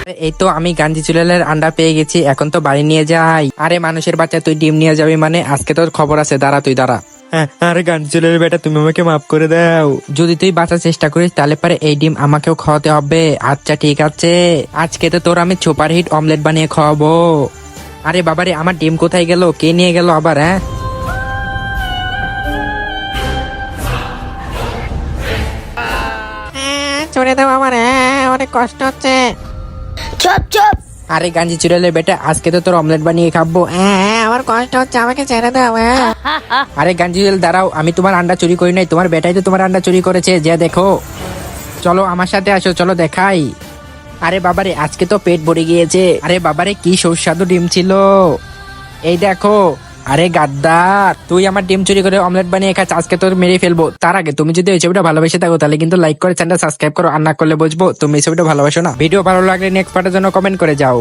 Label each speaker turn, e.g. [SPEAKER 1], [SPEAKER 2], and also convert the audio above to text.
[SPEAKER 1] এই তো আমি গাঞ্জি চুলালের আন্ডা পেয়ে গেছি, এখন তো বাড়ি নিয়ে যাই। আরে মানুষের বাচ্চা, তুই ডিম নিয়ে যাবি মানে? আজকে তোর খবর আছে, দাঁড়া তুই দাঁড়া।
[SPEAKER 2] আরে গাঞ্জি চুলের বেটা, তুমি আমাকে মাফ করে দাও।
[SPEAKER 1] যদি তুই বাঁচার চেষ্টা করিস তাহলে পরে এই ডিম আমাকেও খাওয়াতে হবে। আচ্ছা ঠিক আছে, আজকে তো তোর আমি সুপার হিট অমলেট বানিয়ে খাওয়াবো। আরে বাবারে, আমার ডিম কোথায় গেল? কে নিয়ে গেল আবার?
[SPEAKER 3] চলে দাও আমার, অনেক কষ্ট হচ্ছে।
[SPEAKER 4] চুপ চুপ।
[SPEAKER 1] আরে গাঞ্জি চুড়ালের বেটা, আজকে তো তোর অমলেট বানিয়ে খাবো।
[SPEAKER 3] আমার কষ্ট হচ্ছে, আমাকে ছেড়ে দাও।
[SPEAKER 1] আরে গাঞ্জি চুড়াল দাঁড়াও, আমি তোমার আন্ডা চুরি করি নাই, তোমার বেটাই তো তোমার আন্ডা চুরি করেছে, যে দেখো। চলো আমার সাথে আসো, চলো দেখাই। আরে বাবারে, আজকে তো পেট ভরে গিয়েছে। আরে বাবারে, কি সুস্বাদু ডিম ছিল, এই দেখো। আরে গাদ্দার, তুই আমার ডিম চুরি করে অমলেট বানিয়ে খাচ্ছ, আজকে তোর মেরে ফেলবো। তার আগে তুমি যদি এই ছবিটা ভালোবেসে থাকো তাহলে কিন্তু লাইক করে চ্যানেল সাবস্ক্রাইব করো, আর না করলে বুঝবো তুমি এই ছবিটা ভালোবাসো না। ভিডিও ভালো লাগলে নেক্সট পার্টের জন্য কমেন্ট করে যাও।